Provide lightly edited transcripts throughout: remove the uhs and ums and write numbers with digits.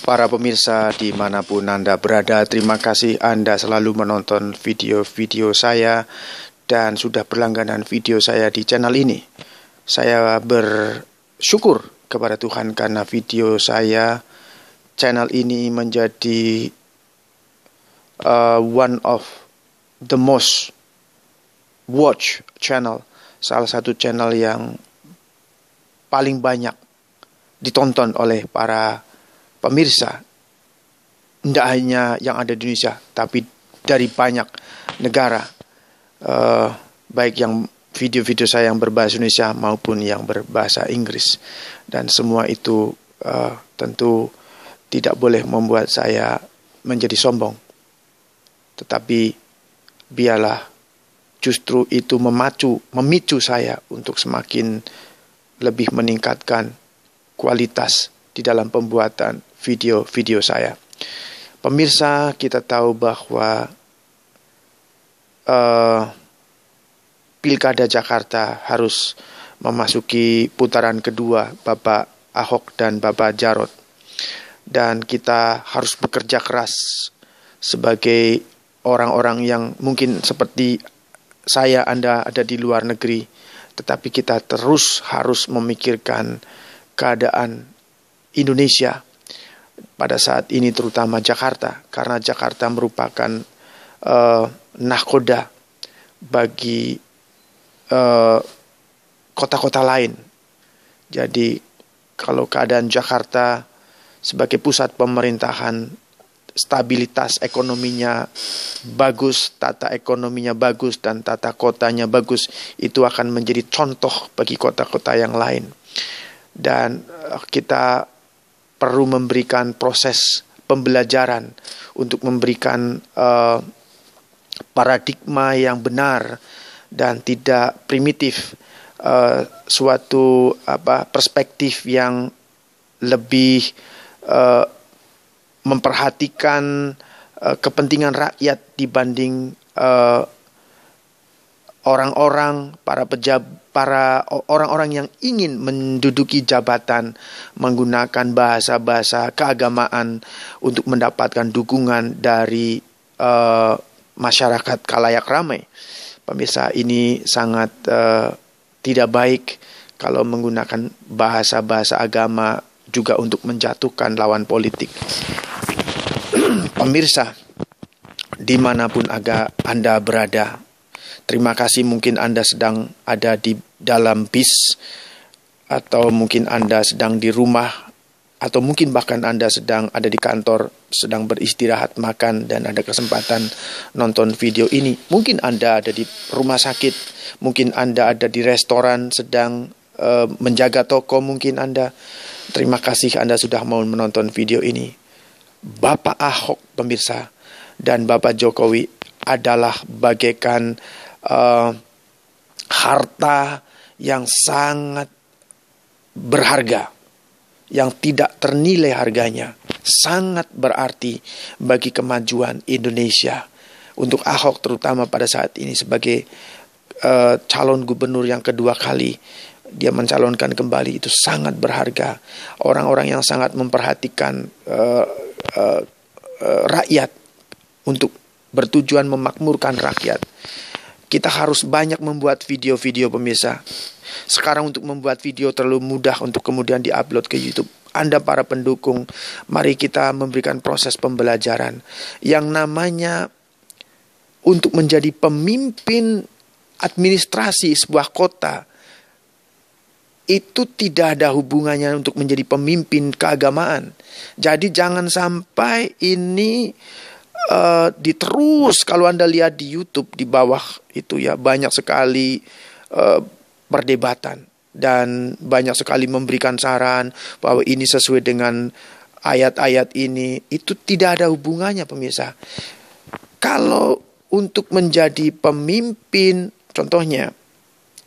Para pemirsa dimanapun Anda berada, terima kasih Anda selalu menonton video-video saya dan sudah berlangganan video saya di channel ini. Saya bersyukur kepada Tuhan karena video saya, channel ini menjadi one of the most watch channel, salah satu channel yang paling banyak ditonton oleh para pemirsa, tidak hanya yang ada di Indonesia, tapi dari banyak negara, baik yang video-video saya yang berbahasa Indonesia maupun yang berbahasa Inggris. Dan semua itu tentu tidak boleh membuat saya menjadi sombong, tetapi biarlah justru itu memicu saya untuk semakin lebih meningkatkan kualitas di dalam pembuatan video-video saya. Pemirsa, kita tahu bahwa Pilkada Jakarta harus memasuki putaran kedua, Bapak Ahok dan Bapak Jarot. Dan kita harus bekerja keras sebagai orang-orang yang mungkin seperti saya, Anda ada di luar negeri, tetapi kita terus harus memikirkan keadaan Indonesia pada saat ini, terutama Jakarta, karena Jakarta merupakan nahkoda bagi kota-kota lain. Jadi kalau keadaan Jakarta sebagai pusat pemerintahan, stabilitas ekonominya bagus, tata ekonominya bagus, dan tata kotanya bagus, itu akan menjadi contoh bagi kota-kota yang lain. Dan kita perlu memberikan proses pembelajaran untuk memberikan paradigma yang benar dan tidak primitif, suatu perspektif yang lebih memperhatikan kepentingan rakyat dibanding orang-orang yang ingin menduduki jabatan menggunakan bahasa-bahasa keagamaan untuk mendapatkan dukungan dari masyarakat khalayak ramai. Pemirsa, ini sangat tidak baik kalau menggunakan bahasa-bahasa agama juga untuk menjatuhkan lawan politik. Pemirsa, dimanapun Anda berada, terima kasih. Mungkin Anda sedang ada di dalam bis, atau mungkin Anda sedang di rumah, atau mungkin bahkan Anda sedang ada di kantor, sedang beristirahat, makan, dan ada kesempatan nonton video ini. Mungkin Anda ada di rumah sakit, mungkin Anda ada di restoran, sedang menjaga toko, mungkin Anda. Terima kasih Anda sudah mau menonton video ini. Bapak Ahok, pemirsa, dan Bapak Jokowi adalah bagaikan harta yang sangat berharga, yang tidak ternilai harganya, sangat berarti bagi kemajuan Indonesia. Untuk Ahok terutama pada saat ini sebagai calon gubernur yang kedua kali dia mencalonkan kembali, itu sangat berharga. Orang-orang yang sangat memperhatikan rakyat untuk bertujuan memakmurkan rakyat. Kita harus banyak membuat video-video, pemirsa. Sekarang untuk membuat video terlalu mudah untuk kemudian diupload ke YouTube. Anda para pendukung, mari kita memberikan proses pembelajaran. Yang namanya untuk menjadi pemimpin administrasi sebuah kota, itu tidak ada hubungannya untuk menjadi pemimpin keagamaan. Jadi jangan sampai ini diterus. Kalau Anda lihat di YouTube di bawah itu ya, banyak sekali perdebatan dan banyak sekali memberikan saran bahwa ini sesuai dengan ayat-ayat ini. Itu tidak ada hubungannya, pemirsa. Kalau untuk menjadi pemimpin, contohnya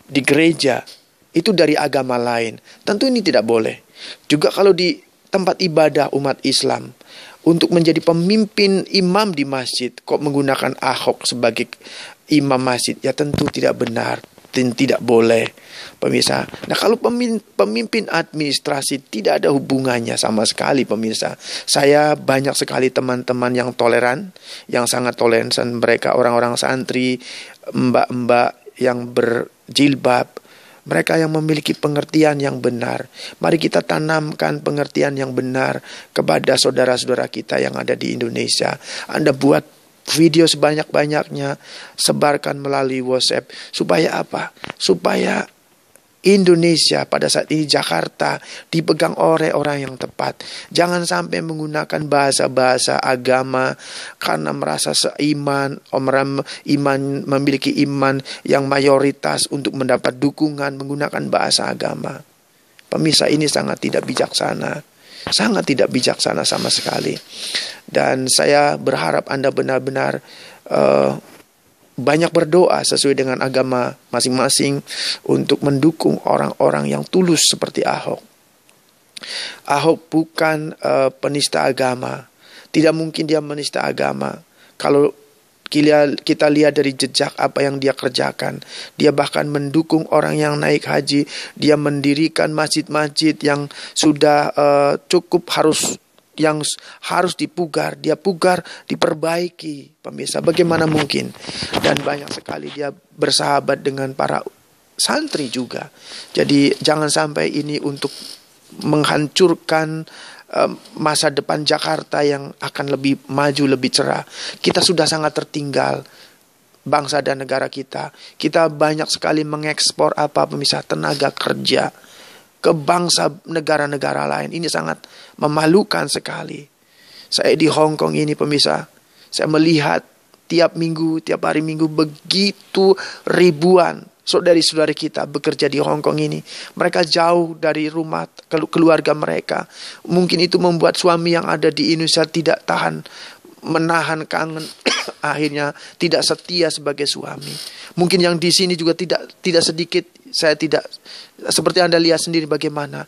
di gereja, itu dari agama lain, tentu ini tidak boleh. Juga kalau di tempat ibadah umat Islam, untuk menjadi pemimpin imam di masjid, kok menggunakan Ahok sebagai imam masjid, ya tentu tidak benar. tidak boleh, pemirsa. Nah, kalau pemimpin administrasi tidak ada hubungannya sama sekali, pemirsa. Saya banyak sekali teman-teman yang toleran, yang sangat toleran. Mereka orang-orang santri, mbak-mbak yang berjilbab, mereka yang memiliki pengertian yang benar. Mari kita tanamkan pengertian yang benar kepada saudara-saudara kita yang ada di Indonesia. Anda buat video sebanyak-banyaknya, sebarkan melalui WhatsApp. Supaya apa? Supaya Indonesia pada saat ini, Jakarta, dipegang oleh orang yang tepat. Jangan sampai menggunakan bahasa-bahasa agama karena merasa seiman, memiliki iman yang mayoritas untuk mendapat dukungan menggunakan bahasa agama. Pemirsa, ini sangat tidak bijaksana. Sangat tidak bijaksana sama sekali. Dan saya berharap Anda benar-benar banyak berdoa sesuai dengan agama masing-masing untuk mendukung orang-orang yang tulus seperti Ahok. Ahok bukan penista agama. Tidak mungkin dia menista agama. Kalau kita lihat dari jejak apa yang dia kerjakan. Dia bahkan mendukung orang yang naik haji. Dia mendirikan masjid-masjid yang sudah cukup yang harus dipugar, dia pugar, diperbaiki, pemirsa. Bagaimana mungkin? Dan banyak sekali dia bersahabat dengan para santri juga. Jadi jangan sampai ini untuk menghancurkan masa depan Jakarta yang akan lebih maju, lebih cerah. Kita sudah sangat tertinggal, bangsa dan negara kita. Kita banyak sekali mengekspor pemirsa, tenaga kerja ke bangsa negara-negara lain. Ini sangat memalukan sekali. Saya di Hong Kong ini, pemirsa, saya melihat tiap hari minggu begitu ribuan saudari-saudari kita bekerja di Hong Kong ini. Mereka jauh dari rumah keluarga mereka. Mungkin itu membuat suami yang ada di Indonesia tidak tahan menahan kangen, akhirnya tidak setia sebagai suami. Mungkin yang di sini juga tidak sedikit. Saya tidak, seperti Anda lihat sendiri bagaimana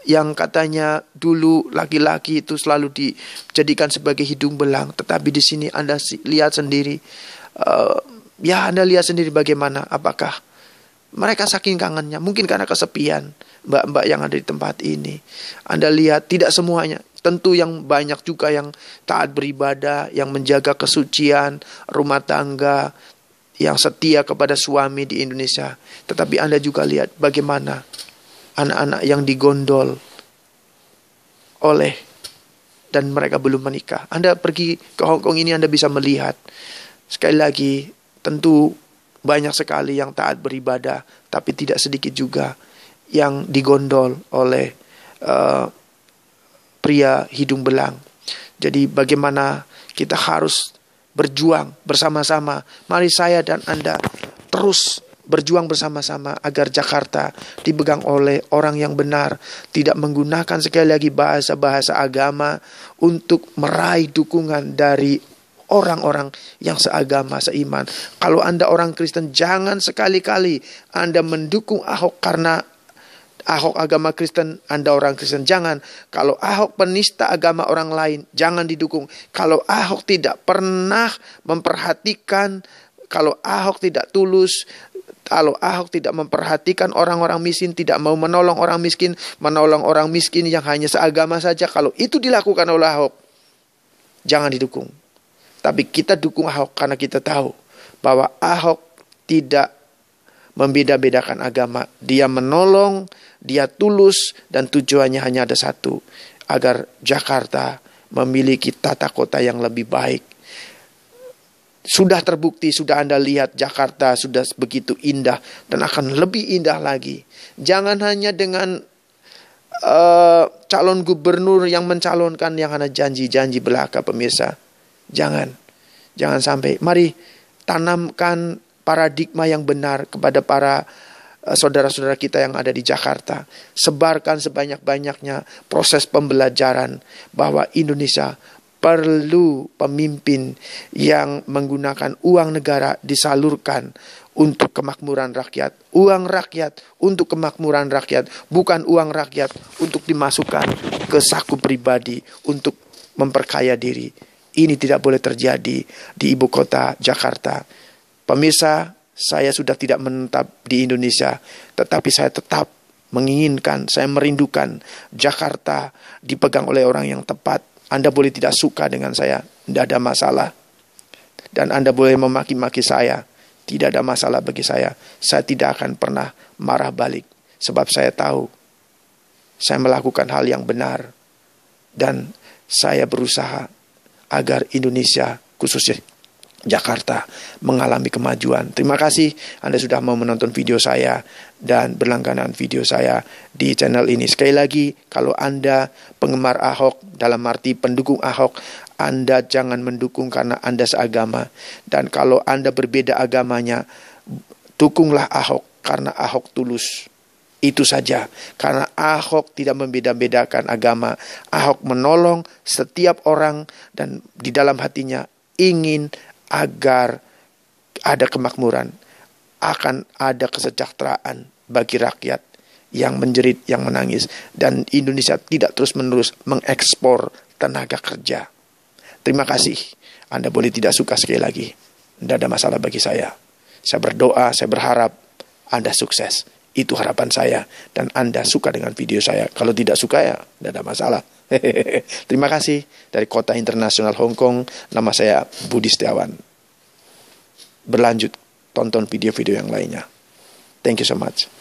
yang katanya dulu laki-laki itu selalu dijadikan sebagai hidung belang, tetapi di sini Anda lihat sendiri, Anda lihat sendiri bagaimana, apakah mereka saking kangennya, mungkin karena kesepian mbak-mbak yang ada di tempat ini. Anda lihat tidak semuanya. Tentu yang banyak juga yang taat beribadah, yang menjaga kesucian rumah tangga, yang setia kepada suami di Indonesia. Tetapi Anda juga lihat bagaimana anak-anak yang digondol oleh dan mereka belum menikah. Anda pergi ke Hong Kong ini, Anda bisa melihat. Sekali lagi, tentu banyak sekali yang taat beribadah, tapi tidak sedikit juga yang digondol oleh pria hidung belang. Jadi bagaimana kita harus berjuang bersama-sama. Mari saya dan Anda terus berjuang bersama-sama agar Jakarta dipegang oleh orang yang benar, tidak menggunakan sekali lagi bahasa-bahasa agama untuk meraih dukungan dari orang-orang yang seagama, seiman. Kalau Anda orang Kristen, jangan sekali-kali Anda mendukung Ahok karena Ahok agama Kristen, Anda orang Kristen. Jangan. Kalau Ahok penista agama orang lain, jangan didukung. Kalau Ahok tidak pernah memperhatikan, kalau Ahok tidak tulus, kalau Ahok tidak memperhatikan orang-orang miskin, tidak mau menolong orang miskin yang hanya seagama saja, kalau itu dilakukan oleh Ahok, jangan didukung. Tapi kita dukung Ahok karena kita tahu bahwa Ahok tidak membeda-bedakan agama. Dia menolong, dia tulus, dan tujuannya hanya ada satu, agar Jakarta memiliki tata kota yang lebih baik. Sudah terbukti, sudah Anda lihat Jakarta sudah begitu indah dan akan lebih indah lagi. Jangan hanya dengan calon gubernur yang mencalonkan yang hanya janji-janji belaka, pemirsa. Jangan sampai. Mari tanamkan paradigma yang benar kepada para saudara-saudara kita yang ada di Jakarta. Sebarkan sebanyak-banyaknya proses pembelajaran bahwa Indonesia perlu pemimpin yang menggunakan uang negara disalurkan untuk kemakmuran rakyat. Uang rakyat untuk kemakmuran rakyat, bukan uang rakyat untuk dimasukkan ke saku pribadi untuk memperkaya diri. Ini tidak boleh terjadi di ibu kota Jakarta. Pemirsa, saya sudah tidak menetap di Indonesia, tetapi saya tetap menginginkan, saya merindukan Jakarta dipegang oleh orang yang tepat. Anda boleh tidak suka dengan saya, tidak ada masalah. Dan Anda boleh memaki-maki saya, tidak ada masalah bagi saya. Saya tidak akan pernah marah balik, sebab saya tahu saya melakukan hal yang benar. Dan saya berusaha agar Indonesia, khususnya Jakarta, mengalami kemajuan. Terima kasih Anda sudah mau menonton video saya dan berlangganan video saya di channel ini. Sekali lagi, kalau Anda penggemar Ahok, dalam arti pendukung Ahok, Anda jangan mendukung karena Anda seagama. Dan kalau Anda berbeda agamanya, dukunglah Ahok karena Ahok tulus. Itu saja, karena Ahok tidak membeda-bedakan agama. Ahok menolong setiap orang dan di dalam hatinya ingin agar ada kemakmuran, akan ada kesejahteraan bagi rakyat yang menjerit, yang menangis. Dan Indonesia tidak terus-menerus mengekspor tenaga kerja. Terima kasih. Anda boleh tidak suka sekali lagi. Tidak ada masalah bagi saya. Saya berdoa, saya berharap Anda sukses. Itu harapan saya. Dan Anda suka dengan video saya. Kalau tidak suka ya tidak ada masalah. Terima kasih. Dari Kota Internasional Hong Kong. Nama saya Budi Setiawan. Berlanjut tonton video-video yang lainnya. Thank you so much.